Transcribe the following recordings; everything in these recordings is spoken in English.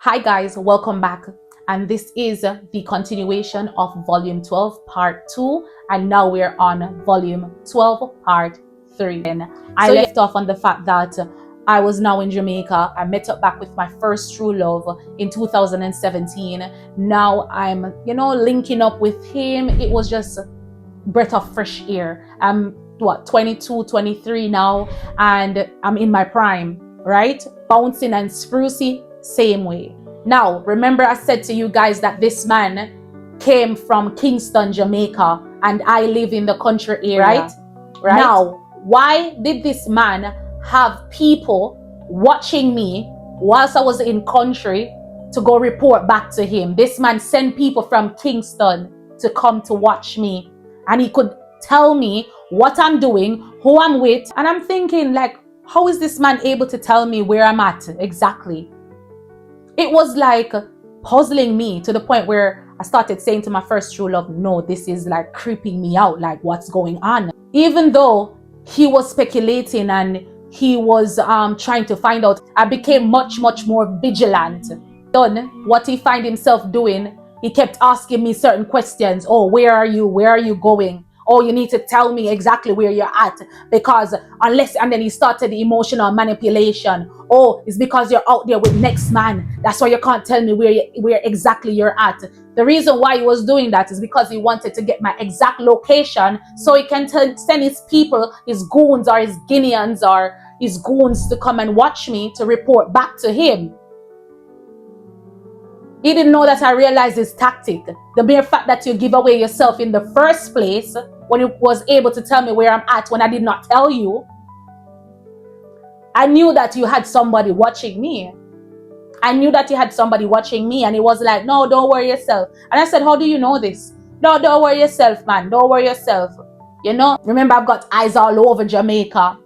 Hi guys, welcome back, and this is the continuation of volume 12 part 2, and now we're on volume 12 part 3. And I left off on the fact that I was now in Jamaica. I met up back with my first true love in 2017. Now I'm linking up with him. It was just a breath of fresh air. I'm 22 23 now, and I'm in my prime, right? Bouncing and sprucey same way. Now, remember I said to you guys that this man came from Kingston, Jamaica, and I live in the country area, right? Now, why did this man have people watching me whilst I was in country to go report back to him? This man sent people from Kingston to come to watch me, and he could tell me what I'm doing, who I'm with, and I'm thinking, like, how is this man able to tell me where I'm at exactly? It was like puzzling me to the point where I started saying to my first true love, no, this is like creeping me out, like what's going on? Even though he was speculating and he was trying to find out, I became much more vigilant. Done what he find himself doing, he kept asking me certain questions. Oh, where are you? Where are you going? Oh, you need to tell me exactly where you're at, because unless, and then he started the emotional manipulation. Oh, it's because you're out there with next man. That's why you can't tell me where exactly you're at. The reason why he was doing that is because he wanted to get my exact location so he can send his people, his goons or his Guineans or his goons to come and watch me to report back to him. He didn't know that I realized his tactic. The mere fact that you give away yourself in the first place when you was able to tell me where I'm at when I did not tell you. I knew that you had somebody watching me. I knew that you had somebody watching me, and he was like, no, don't worry yourself. And I said, how do you know this? No, don't worry yourself, man. Don't worry yourself. Remember, I've got eyes all over Jamaica.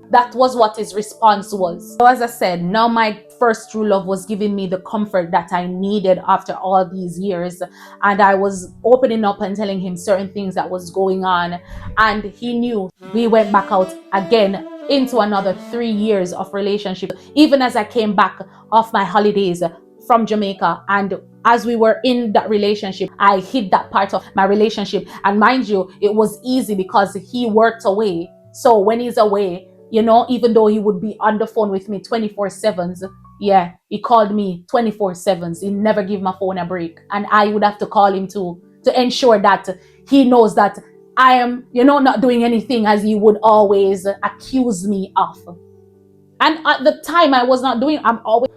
That was what his response was. So as I said, now my first true love was giving me the comfort that I needed after all these years. And I was opening up and telling him certain things that was going on. And he knew. We went back out again into another 3 years of relationship. Even as I came back off my holidays from Jamaica, and as we were in that relationship, I hid that part of my relationship. And mind you, it was easy because he worked away. So when he's away, even though he would be on the phone with me 24/7s, yeah, he called me 24/7s. He never give my phone a break. And I would have to call him to ensure that he knows that I am, not doing anything as he would always accuse me of. And at the time, I was not doing,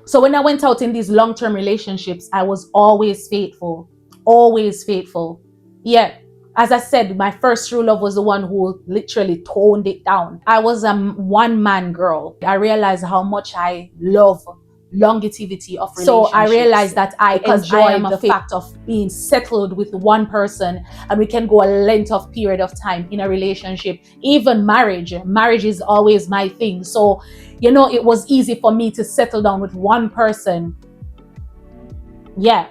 so when I went out in these long-term relationships, I was always faithful. Always faithful. Yeah. As I said, my first true love was the one who literally toned it down. I was a one-man girl. I realized how much I love longevity of relationships. So I realized that I enjoy the fact of being settled with one person, and we can go a length of period of time in a relationship. Even marriage is always my thing. So, it was easy for me to settle down with one person. Yeah.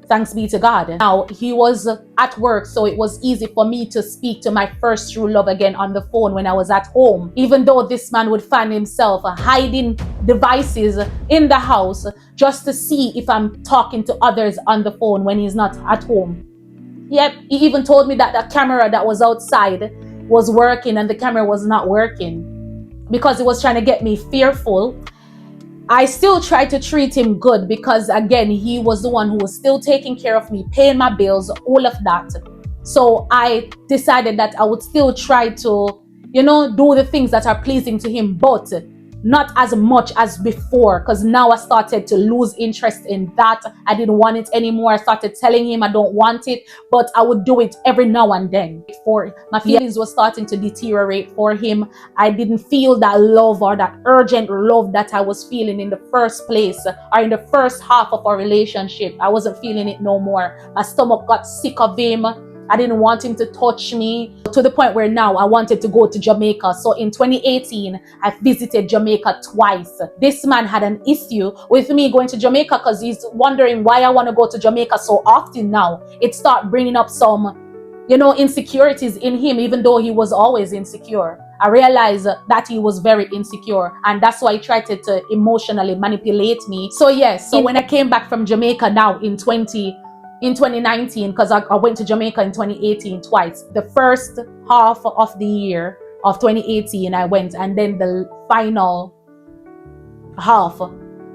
Thanks be to God. Now, he was at work, so it was easy for me to speak to my first true love again on the phone when I was at home. Even though this man would find himself hiding devices in the house just to see if I'm talking to others on the phone when he's not at home. Yep, he even told me that the camera that was outside was working and the camera was not working because he was trying to get me fearful. I still tried to treat him good because, again, he was the one who was still taking care of me, paying my bills, all of that. So I decided that I would still try to, do the things that are pleasing to him, but not as much as before, because now I started to lose interest in that. I didn't want it anymore. I started telling him I don't want it, but I would do it every now and then. For my feelings were starting to deteriorate for him. I didn't feel that love or that urgent love that I was feeling in the first place or in the first half of our relationship. I wasn't feeling it no more. My stomach got sick of him. I didn't want him to touch me, to the point where now I wanted to go to Jamaica. So in 2018, I visited Jamaica twice. This man had an issue with me going to Jamaica because he's wondering why I want to go to Jamaica so often now. It started bringing up some, insecurities in him, even though he was always insecure. I realized that he was very insecure, and that's why he tried to emotionally manipulate me. So yes, so when I came back from Jamaica now in 2019, because I went to Jamaica in 2018 twice. The first half of the year of 2018 I went, and then the final half,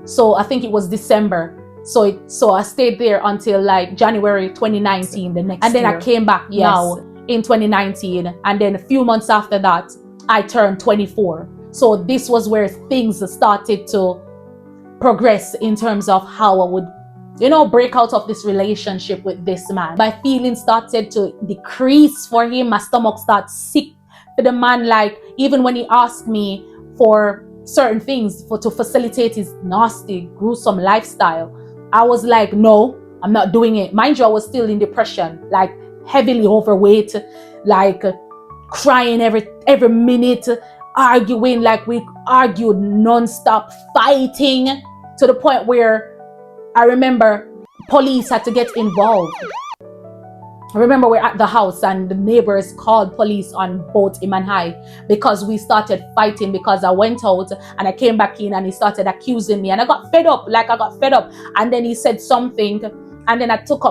so I think it was December. So I stayed there until like January 2019, the next year. And then I came back now in 2019, and then a few months after that I turned 24. So this was where things started to progress in terms of how I would, break out of this relationship with this man. My feelings started to decrease for him. My stomach started sick for the man. Like, even when he asked me for certain things to facilitate his nasty, gruesome lifestyle, I was like, no, I'm not doing it. Mind you, I was still in depression, like heavily overweight, like crying every minute, arguing, like we argued non-stop, fighting, to the point where I remember police had to get involved. I remember we're at the house and the neighbors called police on both him and I, because we started fighting, because I went out and I came back in and he started accusing me, and I got fed up. And then he said something, and then I took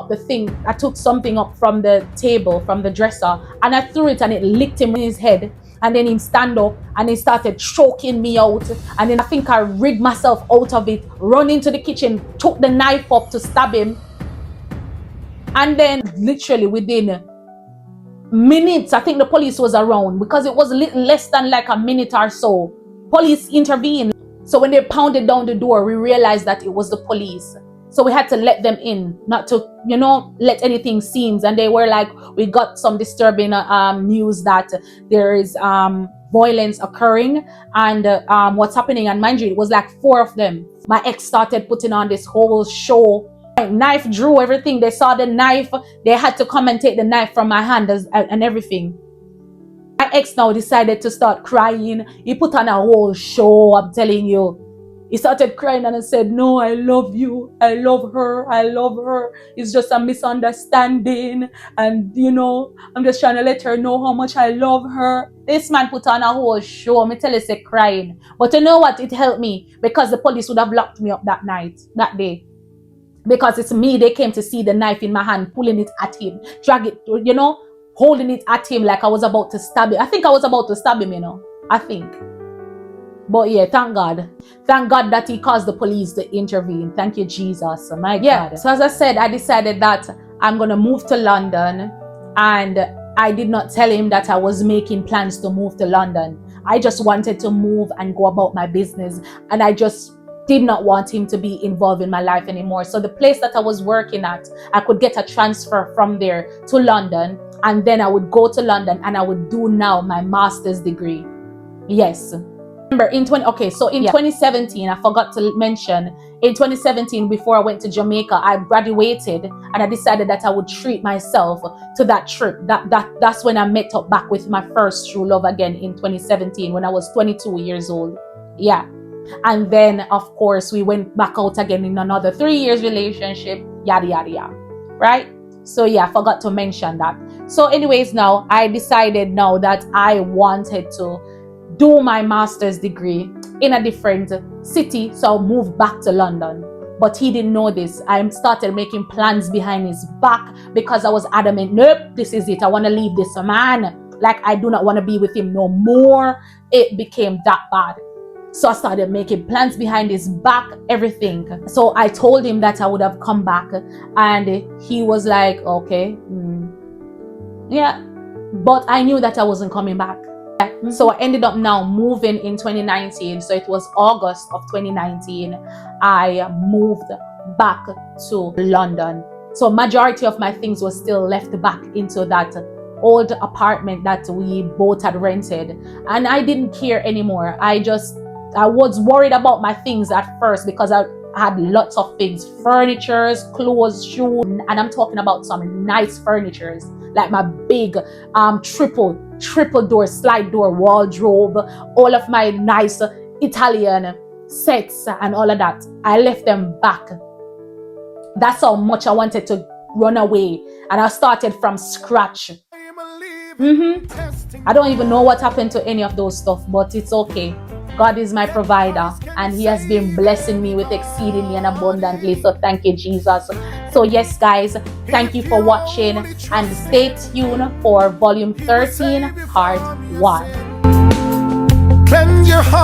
something up from the table, from the dresser, and I threw it, and it licked him in his head. And then he stand up and he started choking me out. And then I think I rigged myself out of it, run into the kitchen, took the knife up to stab him. And then literally within minutes, I think the police was around, because it was a little less than like a minute or so. Police intervened. So when they pounded down the door, we realized that it was the police. So we had to let them in, not to, let anything seem. And they were like, we got some disturbing news that there is violence occurring, and what's happening. And mind you, it was like 4 of them. My ex started putting on this whole show. Knife drew, everything. They saw the knife. They had to come and take the knife from my hand and everything. My ex now decided to start crying. He put on a whole show, I'm telling you. He started crying and I said, no, I love you. I love her. I love her. It's just a misunderstanding. And, I'm just trying to let her know how much I love her. This man put on a whole show. Me tell you, say crying. But you know what? It helped me, because the police would have locked me up that day. Because it's me, they came to see the knife in my hand, pulling it at him, drag it, holding it at him like I was about to stab him. I think I was about to stab him, I think. But yeah, thank God. Thank God that he caused the police to intervene. Thank you, Jesus. My God. So as I said, I decided that I'm going to move to London. And I did not tell him that I was making plans to move to London. I just wanted to move and go about my business. And I just did not want him to be involved in my life anymore. So the place that I was working at, I could get a transfer from there to London. And then I would go to London and I would do now my master's degree. Yes. Remember in 2017, I forgot to mention, in 2017, before I went to Jamaica, I graduated and I decided that I would treat myself to that trip. That's when I met up back with my first true love again in 2017, when I was 22 years old. Yeah. And then, of course, we went back out again in another 3 years relationship, yada, yada, yada. Right? So yeah, I forgot to mention that. So anyways, now I decided now that I wanted to do my master's degree in a different city. So I moved back to London. But he didn't know this. I started making plans behind his back, because I was adamant, nope, this is it. I want to leave this man. Like, I do not want to be with him no more. It became that bad. So I started making plans behind his back, everything. So I told him that I would have come back, and he was like, okay, yeah. But I knew that I wasn't coming back. So I ended up now moving in 2019. So it was August of 2019. I moved back to London. So majority of my things was still left back into that old apartment that we both had rented. And I didn't care anymore. I was worried about my things at first, because I had lots of things, furnitures, clothes, shoes, and I'm talking about some nice furnitures, like my big triple door, slide door wardrobe, all of my nice Italian sets and all of that. I left them back. That's how much I wanted to run away, and I started from scratch. I don't even know what happened to any of those stuff, but it's okay. God is my provider, and He has been blessing me with exceedingly and abundantly. So thank you, Jesus. So yes, guys, thank you for watching, and stay tuned for volume 13, part 1. Cleanse your heart.